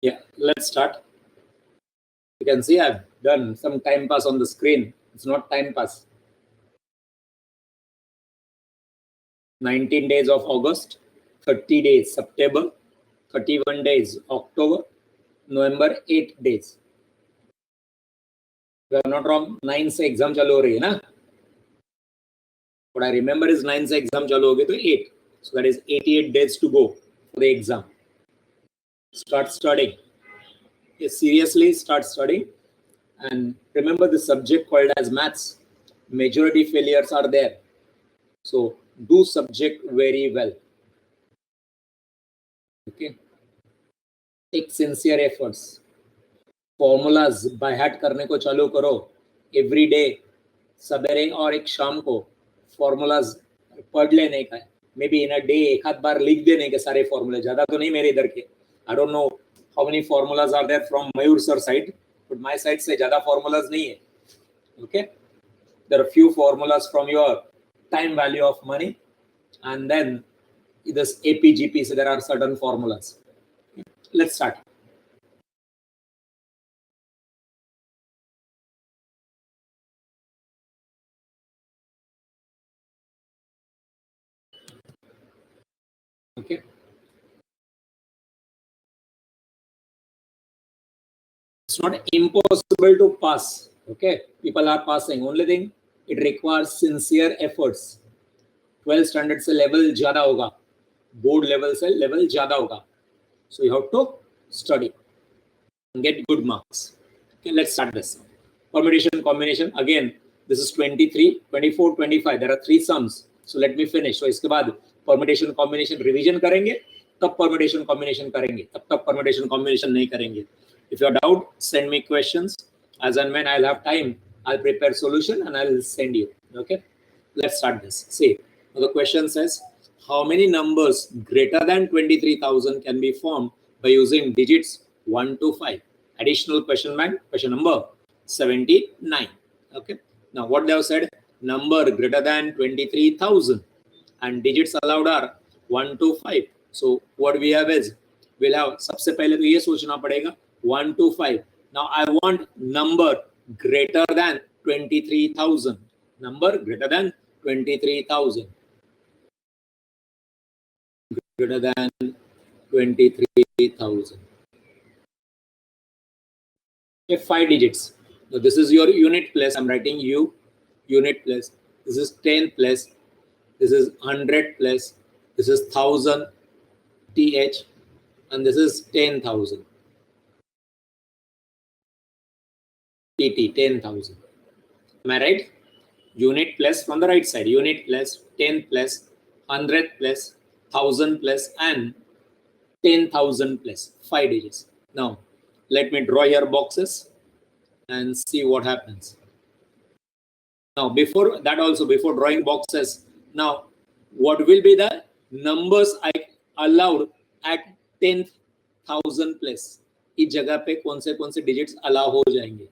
Yeah, let's start. You can see I've done some time pass on the screen. It's not time pass. 19 days of August, 30 days September, 31 days October, November 8 days. If I'm not wrong, 9 से exam चालू हो रही है ना? What I remember is 9 से exam चालू होगी तो 8. So that is 88 days to go for the exam. Start studying. Yes, seriously, start studying. And remember the subject called as maths. Majority failures are there. So do subject very well. Okay. Take sincere efforts. Formulas by heart करने को चालू करो. Every day, सवेरे और एक शाम को formulas पढ़ लेने का. Maybe in a day एक आध बार लिख देने के सारे formula. ज़्यादा तो नहीं मेरे इधर के. I don't know how many formulas are there from Mayur sir side, but my side से ज़्यादा formulas नहीं है. Okay. There are few formulas from your time value of money, and then this APGP, so there are certain formulas. Let's start. Okay. It's not impossible to pass. Okay. People are passing. Only thing, it requires sincere efforts. 12th standard से level ज़्यादा होगा. Board level से level ज़्यादा होगा. So you have to study and get good marks. Okay, let's start this. Permutation, combination. Again, this is 23, 24, 25. There are 3 sums. So let me finish. So इसके बाद permutation, combination revision करेंगे, तब permutation, combination करेंगे, तब permutation, combination नहीं करेंगे. If you have doubt, send me questions. As and when I'll have time, I'll prepare solution and I'll send you. Okay, let's start this. See, the question says, how many numbers greater than 23,000 can be formed by using digits 1 to 5? Additional question bank, question number 79. Okay. Now what they have said, number greater than 23,000 and digits allowed are 1 to 5. So what we have is, we'll have, सबसे पहले तो ये सोचना पड़ेगा 1 to 5. Now I want number greater than 23,000. Number greater than 23,000. Greater than 23,000. Okay, 5 digits. Now this is your unit place. I'm writing U, unit place. This is 10 place. This is 100 place. This is 1000 TH, and this is 10,000 TT, 10,000. Am I right? Unit place from the right side. Unit place, 10 place, 100 place, 1000 plus, and 10,000 plus. 5 digits. Now let me draw here boxes and see what happens. Now before that also, before drawing boxes, now what will be the numbers I allowed at 10,000 plus? इस जगह पे कौन से digits allow हो जाएंगे?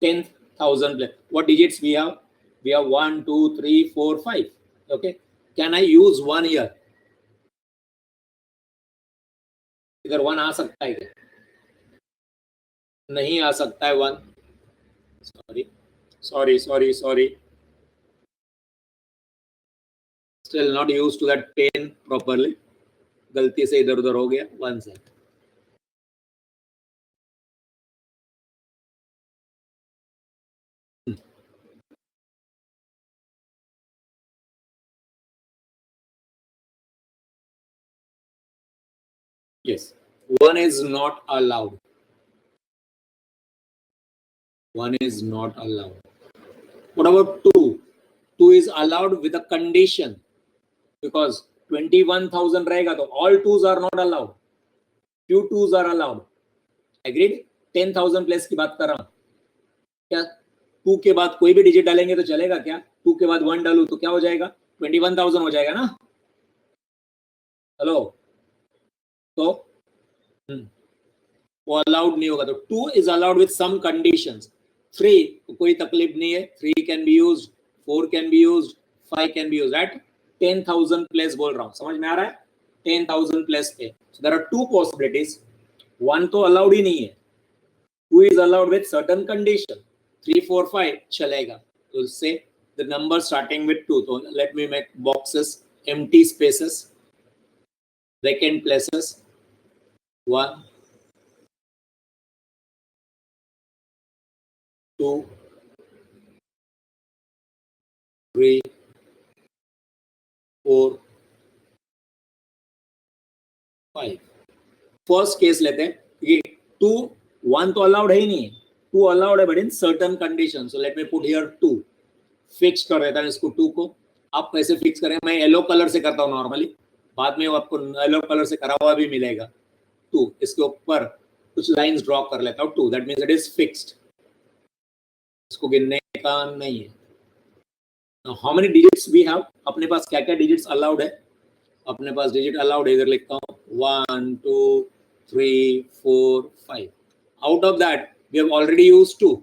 10,000 plus. What digits we have? We have 1, 2, 3, 4, 5. Okay. Can I use 1 here? इधर 1 आ सकता है क्या? नहीं आ सकता है 1. Sorry. Still not used to that pen properly. गलती से इधर उधर हो गया. 1 second. Yes, 1 is not allowed. 1 is not allowed. What about 2? 2 is allowed with a condition, because 21,000 रहेगा तो all 2s are not allowed. Few 2s are allowed. Agreed? 10,000 plus की बात कर रहा हूं. क्या 2 के बाद कोई भी डिजिट डालेंगे तो चलेगा क्या? 2 के बाद 1 डालूं तो क्या हो जाएगा? 21,000 हो जाएगा ना? हेलो, तो वो अलाउड नहीं होगा. तो 2 is allowed with some conditions. 3 कोई तकलीफ नहीं है. 3 can be used, 4 can be used, 5 can be used. At 10,000 plus बोल रहा हूं. समझ में आ रहा है? 10,000 प्लस पे. So there are two possibilities. One तो allowed ही नहीं है. Two is allowed with certain condition. 3, 4, 5 चलेगा. So say the number starting with 2. So let me make boxes, empty spaces, vacant places. 1, 2, 3, 4, 5. First case लेते हैं. ये 2, 1 तो allowed है ही नहीं है. 2 अलाउड है but in certain condition. So let me put here 2. Fix कर देता हूं इसको 2 को. आप कैसे फिक्स करें? मैं येलो कलर से करता हूं नॉर्मली. बाद में आपको येलो कलर से करा हुआ भी मिलेगा. 2 इसके ऊपर कुछ लाइंस ड्रॉ कर लेता हूं. 2 that means it is fixed. इसको गिनने का नहीं है. How many digits we have? अपने पास क्या क्या डिजिट्स अलाउड है? अपने पास डिजिट अलाउड है, इधर लिखता हूं 1, 2, 3, 4, 5. Out of that we have already used 2.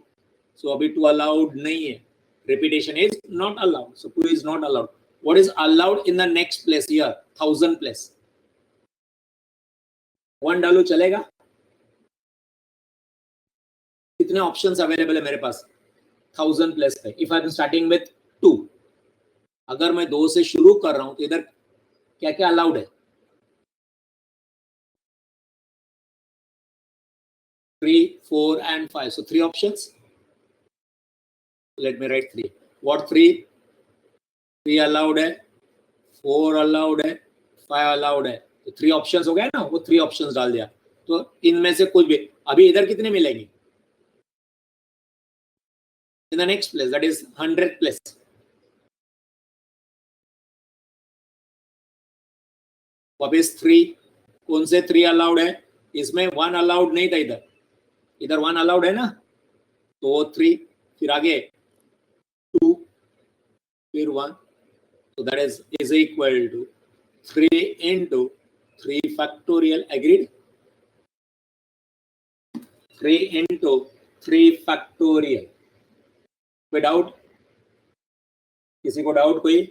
So अभी 2 अलाउड नहीं है. Repetition is not allowed. So 2 is not allowed. What is allowed in the next place here? 1000 place. 1 डालो चलेगा? कितने ऑप्शंस अवेलेबल है मेरे पास? 1000 प्लस पे. If I am starting with 2, अगर मैं 2 से शुरू कर रहा हूं तो इधर क्या क्या अलाउड है? 3, 4 and 5. So 3 options. Let me write 3. What 3? 3 allowed है, 4 allowed है, 5 allowed है. तो 3 ऑप्शंस हो गए ना. वो 3 ऑप्शंस डाल दिया. तो इनमें से कुछ भी. अभी इधर कितने मिलेंगे? In the next place, that is 100 place. वापिस 3. कौन से 3 अलाउड है? इसमें 1 अलाउड नहीं था. इधर 1 अलाउड है ना. तो 3. फिर आगे 2, फिर 1. So that is equal to 3 into 3 factorial. Agreed? 3 into 3 factorial. कोई डाउट? किसी को डाउट कोई?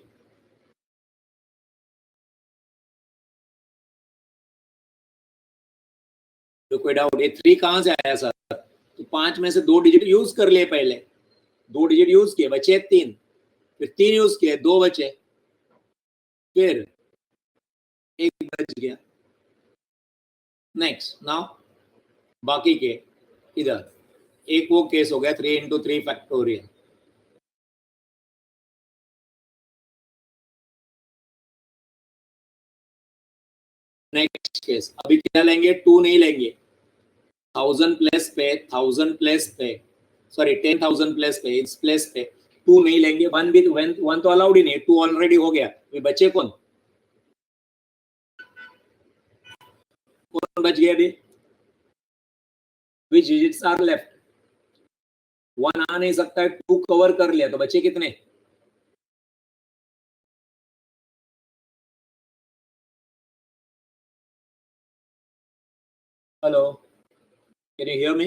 तो कोई डाउट? ये 3 कहां से आया सर? तो 5 में से 2 डिजिट यूज कर लिए. पहले 2 डिजिट यूज किए, बचे 3. फिर 3 यूज किए, 2 बचे. फिर 1 बच गया. नेक्स्ट. नाउ बाकी के इधर एक वो केस हो गया 3 into 3 फैक्टोरियल. Next case. अभी क्या लेंगे? 2 नहीं लेंगे. 1000 प्लस पे, 1000 प्लस पे, सॉरी 10,000 प्लस पे, इस प्लस पे 2 नहीं लेंगे. 1 भी 1 तो अलाउड ही नहीं. 2 ऑलरेडी हो गया. अभी बचे कौन? कौन बच गया अभी? Which digits are left? 1 आ नहीं सकता है. 2 कवर कर लिया. तो बचे कितने? Hello, can you hear me?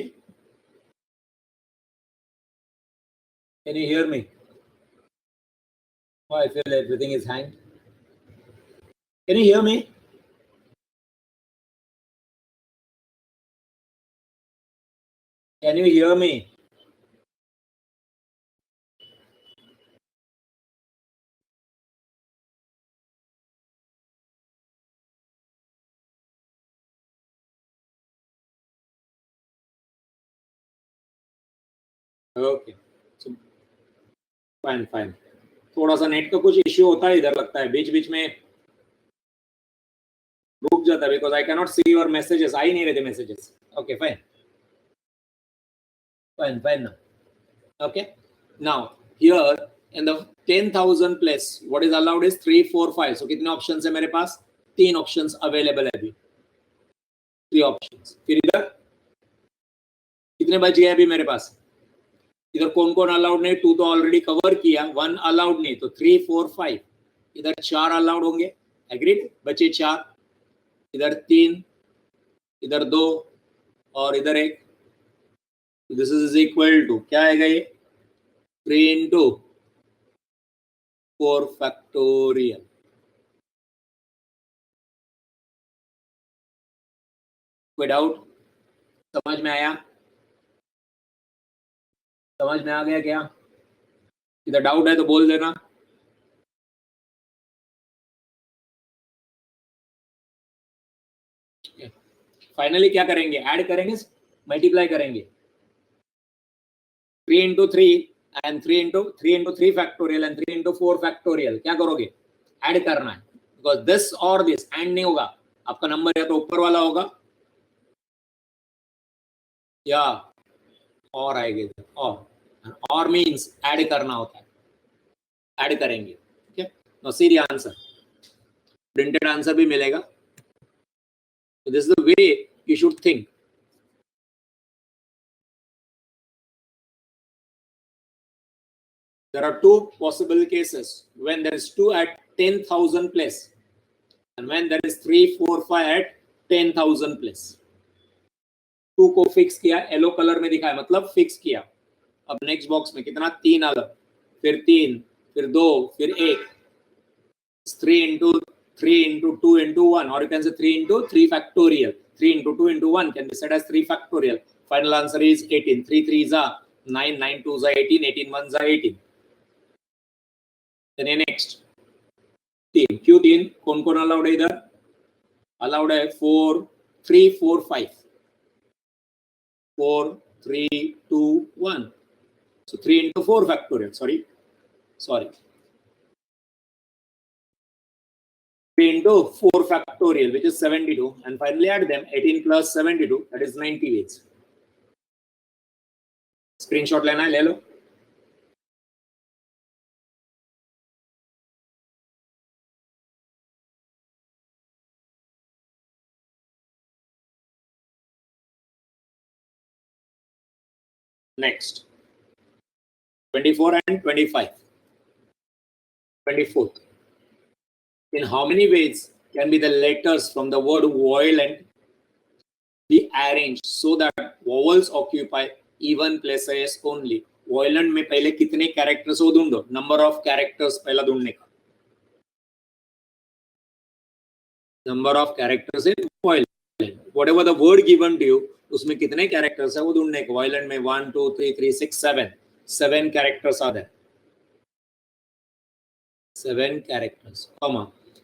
Can you hear me? Oh, I feel everything is hanged. Can you hear me? Can you hear me? Okay. Fine fine. थोड़ा सा नेट का कुछ इश्यू होता है इधर, लगता है बीच बीच में रुक जाता है. Because I can not see your messages. आ ही नहीं रहे थे messages. Okay fine fine fine. Now okay. Now here in the 10,000 place, what is allowed is 3, 4, 5. So कितने ऑप्शंस है मेरे पास? 3 ऑप्शंस अवेलेबल है अभी. 3 ऑप्शंस. फिर इधर कितने बच गए अभी मेरे पास? इधर कौन कौन अलाउड नहीं? 2 तो ऑलरेडी कवर किया. 1 अलाउड नहीं. तो 3, 4, 5. इधर 4 अलाउड होंगे. एग्रीड? बचे 4. इधर 3, इधर 2 और इधर 1. दिस इज इक्वल टू क्या आएगा ये? 3 into 4 factorial. कोई डाउट? समझ में आया? समझ में आ गया क्या? इधर डाउट है तो बोल देना। फाइनली क्या करेंगे? ऐड करेंगे, मल्टीप्लाई करेंगे। 3 into 3 and 3 into 3 factorial and 3 into 4 factorial क्या करोगे? ऐड करना है, बिकॉज दिस और दिस एंड नहीं होगा, आपका नंबर या तो ऊपर वाला होगा या और आएगा, और मीन्स ऐड करना होता है, ऐड करेंगे। ठीक है, no see the answer, printed answer भी मिलेगा। So this is the way you should think. There are two possible cases when there is 2 at 10,000 place and when there is 3, 4, 5 at 10,000 place. 2 को fix किया, yellow colour में दिखाया, मतलब fix किया। अब next box में कितना? 3 आ गया, फिर 3, फिर 2, फिर 1, 3 into 3 into 2 into 1, or you can say 3 into 3 factorial. 3 into 2 into 1 can be said as 3 factorial. Final answer is 18. 3 3s are 9, 9 2s are 18, 18 1s are 18. Then next 3, क्यों 3? कौन कौन अलाउड है इधर? अलाउड है 4 3 4 5, 4 3 2 1, so 3 into 4 factorial, sorry 3 into 4 factorial, which is 72, and finally add them, 18 plus 72, that is 98. Screenshot लेना है, ले लो। Next 24 and 25. 24th. In how many ways can be the letters from the word violent be arranged so that vowels occupy even places only? Violent में पहले कितने characters हो ढूंढो, number of characters पहला ढूंढने का, number of characters in violent, whatever the word given to you, उसमें कितने कैरेक्टर्स है वो ढूंढने का। violent में 1 2 3 3 6 7 कैरेक्टर्स आ रहे, 7 कैरेक्टर्स, कॉमा।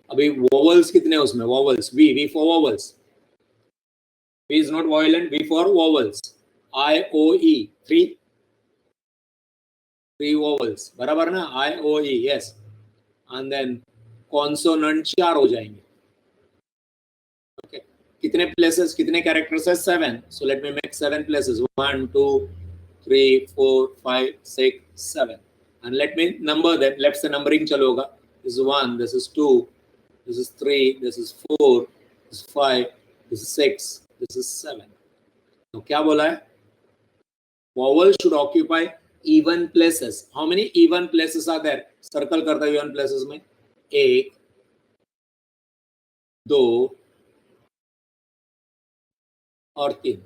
अभी वोवल्स कितने उसमें? Vowels V for vowels, V is not violent, V for vowels, I O E 3 vowels, बराबर ना? I O E, yes, and then consonant 4 हो जाएंगे। okay, कितने प्लेसेस, कितने कैरेक्टर्स है? 7, so let me make 7 places, 1 2 3 4 5 6 7, and let me number them, let's say numbering चलो होगा, this is 1, this is 2, this is 3, this is 4, this is 5, this is 6, this is 7. तो क्या बोला है? Vowel should occupy even places. How many even places are there? Circle करता है even places में, 1 2 और 3.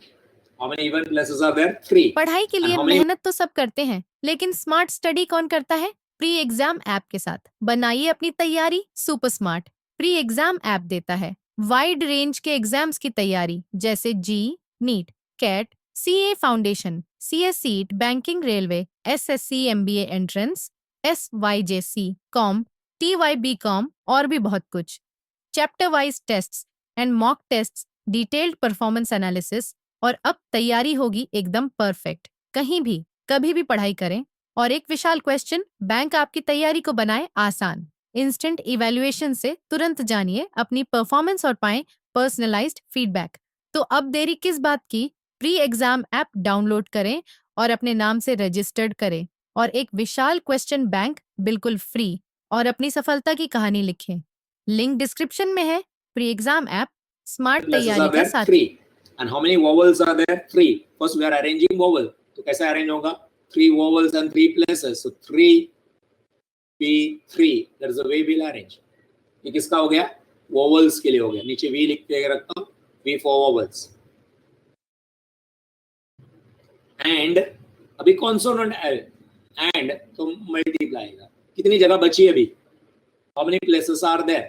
How many even places are there? 3. पढ़ाई के लिए And how many मेहनत तो सब करते हैं, लेकिन स्मार्ट स्टडी कौन करता है? प्री एग्जाम ऐप के साथ बनाइए अपनी तैयारी super smart. Pre exam app देता है वाइड रेंज के एग्जाम्स की तैयारी, जैसे JEE, NEET, CAT, CA foundation, CS seat, banking, railway, SSC, MBA entrance, SYJC, com, TYB com और भी बहुत कुछ। Chapter wise tests and mock tests, detailed performance analysis, और अब तैयारी होगी एकदम परफेक्ट। कहीं भी कभी भी पढ़ाई करें, और एक विशाल क्वेश्चन बैंक आपकी तैयारी को बनाए आसान। इंस्टेंट इवैल्यूएशन से तुरंत जानिए अपनी परफॉर्मेंस और पाएं पर्सनलाइज्ड फीडबैक। तो अब देरी किस बात की? प्री एग्जाम ऐप डाउनलोड करें और अपने नाम से रजिस्टर्ड करें, और एक विशाल क्वेश्चन बैंक बिल्कुल फ्री, और अपनी सफलता की कहानी लिखें। लिंक डिस्क्रिप्शन में है। Pre exam app smart places तैयारी are का there? साथ। 3. And how many vowels are there? 3. First we are arranging vowel. तो कैसे arrange होगा? 3 vowels and 3 places. So 3 P 3. There is a way we'll arrange. ये किसका हो गया? Vowels के लिए हो गया। नीचे V लिख के रखता हूँ, V for vowels. And अभी consonant and तो multiply आएगा। कितनी जगह बची है अभी? How many places are there?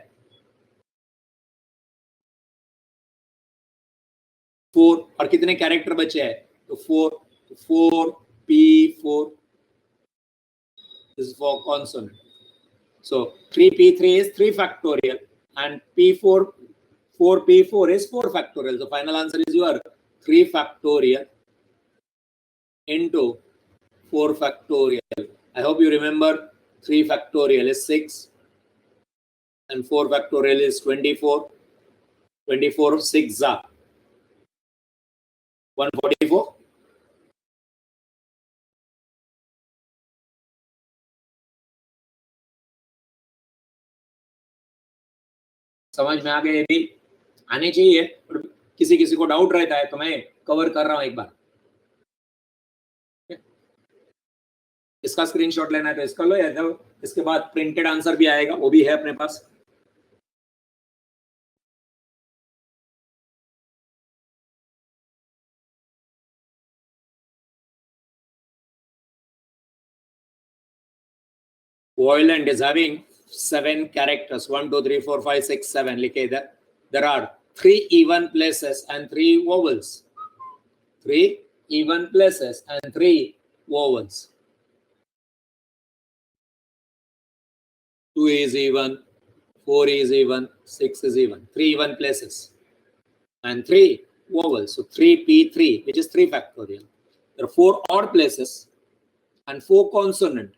4 और कितने कैरेक्टर बचे हैं, तो 4 P4 is for consonant. So 3P3 is 3 factorial and P4 4P4 is 4 factorial. So final answer is your 3 factorial into 4 factorial. I hope you remember 3 factorial is 6 and 4 factorial is 24. 24 6 are 144. समझ में आ गया, ये भी आने चाहिए, पर किसी किसी को डाउट रहता है तो मैं कवर कर रहा हूं एक बार। इसका स्क्रीनशॉट लेना है तो इसका लो, या तो इसके बाद प्रिंटेड आंसर भी आएगा, वो भी है अपने पास। Violent is having 7 characters, 1 2 3 4 5 6 7 लिखे इधर। There are 3 even places and 3 vowels. 3 even places and 3 vowels. 2 is even, 4 is even, 6 is even. 3 even places and 3 vowels. So 3P3, which is 3 factorial. There are 4 odd places and 4 consonant.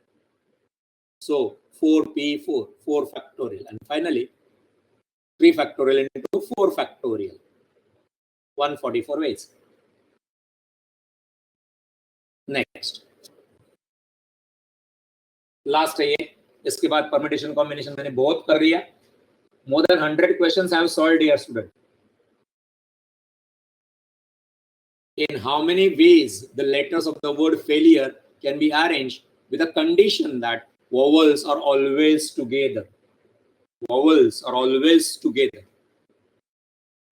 So 4P4, 4 factorial. And finally, 3 factorial into 4 factorial. 144 ways. Next. Last है ये, इसके बाद permutation combination मैंने बहुत कर लिया. More than 100 questions I have solved here, student. In how many ways the letters of the word failure can be arranged with a condition that vowels are always together. Vowels are always together.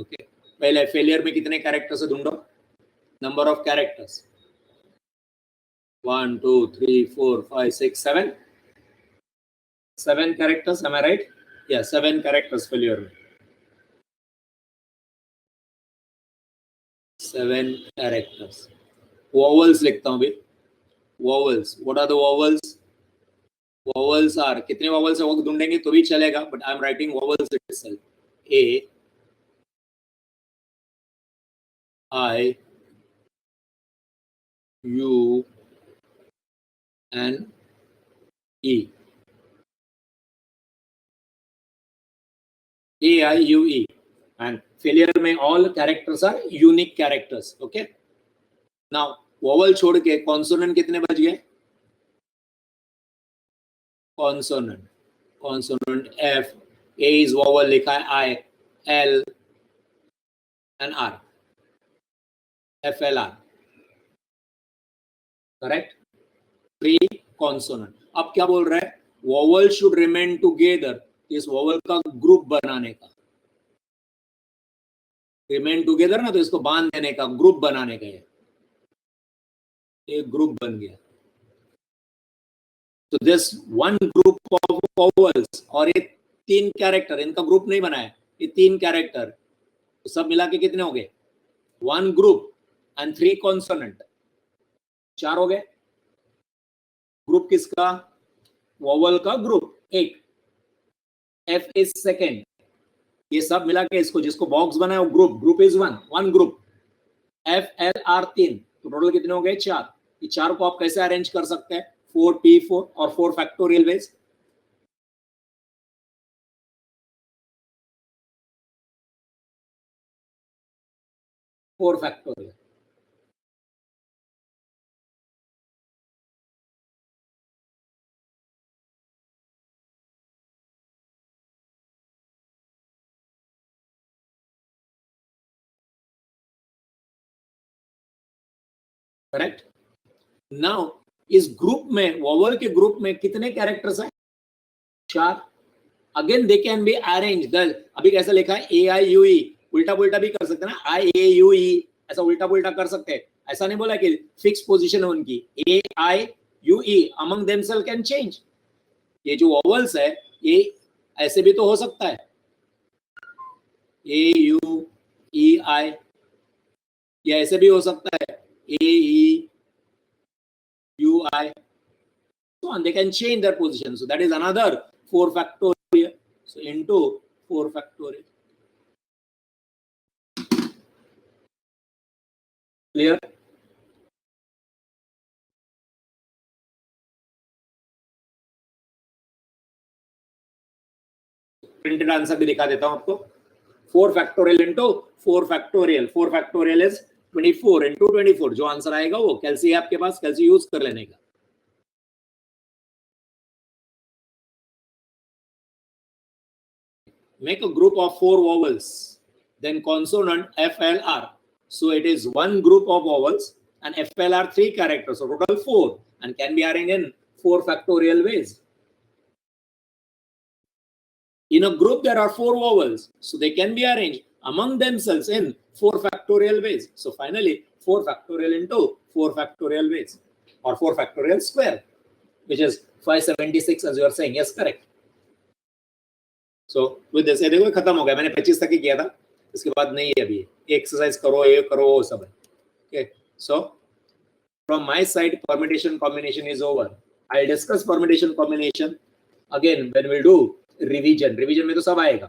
Okay. पहले failure में कितने characters है ढूंढो. Number of characters. 1 2 3 4 5 6 7. 7 characters. Am I right? Yeah, 7 characters failure में. 7 characters. Vowels लिखता हूँ भी. Vowels. What are the vowels? Vowels are, कितने vowels है वो ढूंढेंगे तो भी चलेगा, but I am writing vowels itself. A, I, U, and E. A, I, U, E. And failure में all characters are unique characters. Okay. Now vowel छोड़ के consonant कितने बच गए? Consonant F, A is vowel लिखा है I, L and R. FLR. Correct? 3 consonant. अब क्या बोल रहा है? Vowel should remain together. इस vowel का ग्रुप बनाने का. Remain together ना, तो इसको बांध देने का, ग्रुप बनाने का है. एक ग्रुप बन गया. So this one group of vowels और ये 3 कैरेक्टर, इनका ग्रुप नहीं बना है, ये 3 कैरेक्टर, तो सब मिला के कितने हो गए? 1 ग्रुप and 3 consonant. 4 हो गए. ग्रुप किसका? वॉवल का ग्रुप. एक F is second. ये सब मिला के इसको, जिसको बॉक्स बना है वो group is 1 group. F L R 3, तो टोटल कितने हो गए? 4. ये 4 को आप कैसे अरेंज कर सकते हैं? 4P4 और 4 factorial veg. Four factorial. Correct. Now इस ग्रुप में, वॉवल के ग्रुप में कितने कैरेक्टर्स हैं? 4. Again they can be arrange. अभी कैसा लिखा है? AIUE, उल्टा पुल्टा भी कर सकते हैं ना. IAUE ऐसा उल्टा पुल्टा कर सकते हैं. ऐसा नहीं बोला कि फिक्स पोजीशन है उनकी. AIUE among themselves can change. ये जो वॉवल्स है ये ऐसे भी तो हो सकता है. AUEI या ऐसे भी हो सकता है AE UI, so on, they can change their position, so that is another 4 factorial, so into 4 factorial. Clear? Printed answer भी दिखा देता हूं आपको. 4 factorial into 4 factorial. 4 factorial is 24 into 24. जो आंसर आएगा वो कैलसी है आपके पास, कैलसी यूज कर लेने का. Make a group of 4 vowels, then consonant FLR. So it is one group of vowels and FLR 3 characters, so total 4, and can be arranged in 4 factorial ways. In a group there are 4 vowels, so they can be arranged among themselves in 4 factorial ways. So finally 4 factorial into 4 factorial ways, or 4 factorial square, which is 576 as you are saying. Yes, correct. So with this, ये देखो खत्म हो गया. मैंने 25 तक ही किया था, इसके बाद नहीं है अभी. एक्सरसाइज करो, ये करो, वो सब है. Okay, so from my side permutation combination is over. I'll discuss permutation combination again when we'll do revision. Revision में तो सब आएगा,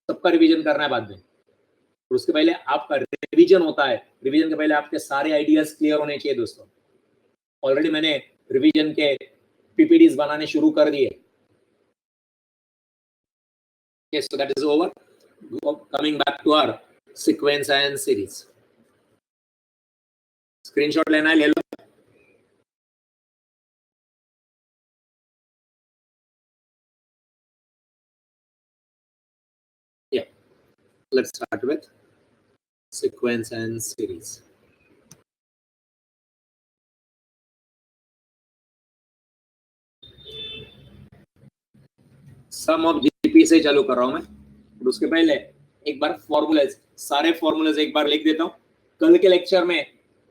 सबका रिवीजन करना है बाद में. और उसके पहले आपका रिवीजन होता है, रिवीजन के पहले आपके सारे आइडियाज क्लियर होने चाहिए दोस्तों. ऑलरेडी मैंने रिवीजन के पीपीडीज बनाने शुरू कर दिए. Okay, so that is over. Coming back to our sequence and series. Screenshot लेना है, ले लो. Yeah, let's start with sequence and series. Sum of GP से चालू कर रहा हूं मैं. और उसके पहले एक बार फॉर्मूलाज, सारे फॉर्मूलाज एक बार लिख देता हूं. कल के लेक्चर में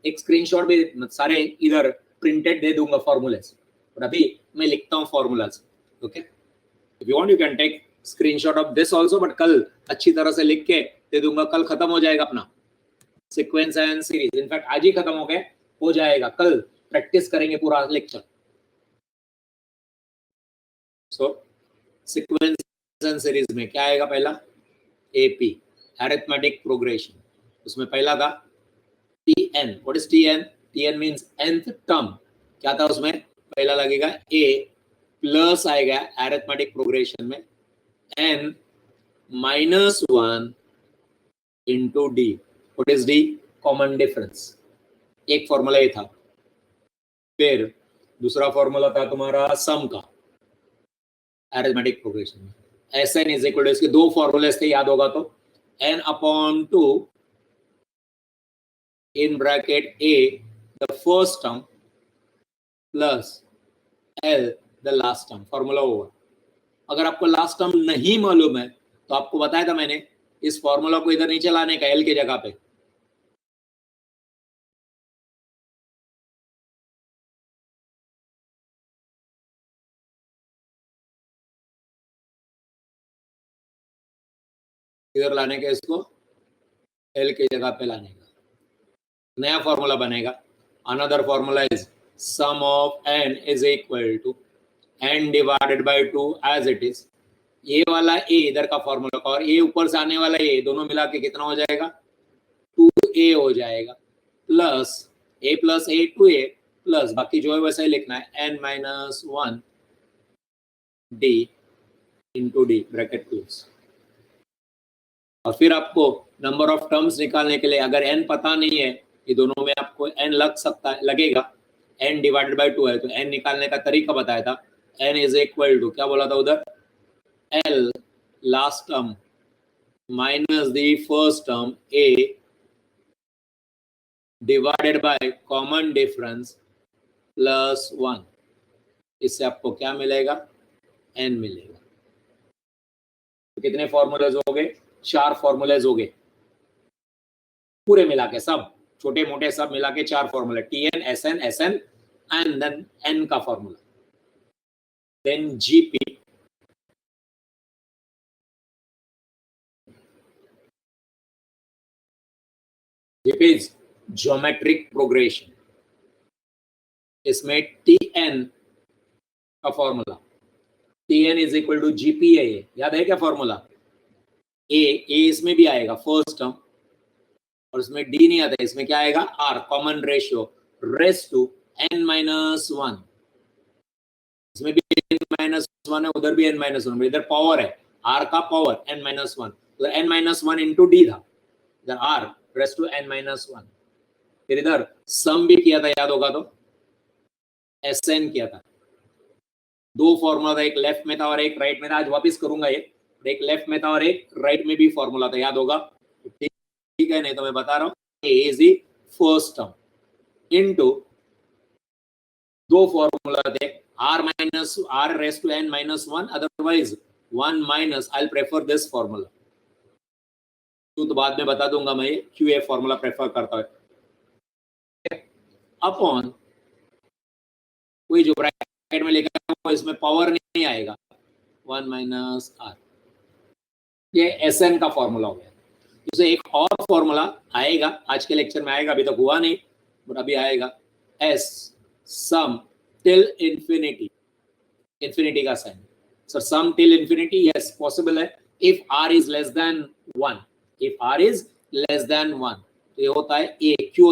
एक स्क्रीनशॉट भी सारे इधर प्रिंटेड दे दूंगा फॉर्मूलाज, और अभी मैं लिखता हूं formulas. Okay, if you want you can take screenshot of this also, but कल अच्छी तरह से लिख के दे दूंगा. कल खत्म हो जाएगा अपना सीक्वेंस एंड सीरीज. इनफैक्ट आज ही खत्म हो जाएगा. कल प्रैक्टिस करेंगे पूरा lecture. So sequence and series में क्या आएगा? पहला एपी, अरिथमेटिक प्रोग्रेशन. उसमें पहला था TN. What is TN? TN means nth term. क्या था उसमें? पहला लगेगा ए, प्लस आएगा अरिथमेटिक प्रोग्रेशन में n -1 into D. What is D? Common difference. एक फॉर्मूला ये था. फिर दूसरा फॉर्मूला था तुम्हारा सम का अरिथमेटिक प्रोग्रेशन में. Sn इज इक्वल टू, इसके दो फॉर्मूलेस थे, याद होगा तो. n upon 2 in bracket a the first term plus l the last term. Formula होगा. अगर आपको लास्ट टर्म नहीं मालूम है तो आपको बताया था मैंने, इस फॉर्मूला को इधर नीचे लाने का, l की जगह पे. इधर लाने का, इसको l की जगह पे लाने का. नया फॉर्मूला बनेगा. Another formula is sum of n is equal to n divided by 2 as it is. ये वाला a इधर का फॉर्मूला का और a ऊपर से आने वाला a, दोनों मिला के कितना हो जाएगा? 2a हो जाएगा. Plus a plus a 2a plus बाकी जो है वैसा ही लिखना है, n -1 d into D bracket close. और फिर आपको नंबर ऑफ टर्म्स निकालने के लिए, अगर n पता नहीं है, ये दोनों में आपको n लग सकता है, लगेगा. n डिवाइडेड बाय 2 है तो n निकालने का तरीका बताया था. n इज इक्वल टू, क्या बोला था उधर? l last term minus the first term a divided by common difference plus 1. इससे आपको क्या मिलेगा? n मिलेगा. तो कितने फॉर्मूलाज हो गए? 4 फॉर्मूलाज हो गए पूरे मिला के, सब छोटे मोटे सब मिला के 4 formula. TN, SN, SN and then N का formula. Then GP, It is geometric progression. इसमें Tn का फॉर्मूला, Tn is equal to GPA, याद है क्या फॉर्मूला? A इसमें भी आएगा फर्स्ट टर्म, और इसमें D नहीं आता, इसमें क्या आएगा? R, common ratio raise to n-1, इसमें भी n-1 है, उधर भी n-1, इधर पावर है R का पावर n-1, उधर n-1 इंटू D था, इधर R रेस टू n-1। फिर इधर सम भी किया था, याद होगा तो Sn किया था। दो फॉर्मूला था, एक लेफ्ट में था और एक राइट में था। आज वापस करूंगा ये, एक लेफ्ट में था और एक राइट में भी फॉर्मूला था, याद होगा? ठीक है, नहीं तो मैं बता रहा हूँ, A is the first term into दो फॉर्मूला थे, R raise to n-1, otherwise 1 minus, I prefer this formula, तो बाद में बता दूंगा मैं क्यों ये फॉर्मूला प्रेफर करता है, अपॉन कोई जो ब्रैकेट में लेकर आऊं, इसमें पावर नहीं आएगा, 1 माइनस R। ये Sn का फॉर्मूला हो गया। उसे एक और फॉर्मूला आएगा, आज के लेक्चर में आएगा, अभी तक हुआ नहीं बट अभी आएगा, S सम टिल इंफिनिटी, इंफिनिटी का साइन। सर सम टिल इंफिनिटी, यस पॉसिबल है if R is less than 1, if R is less than 1, तो ये होता है A, क्यों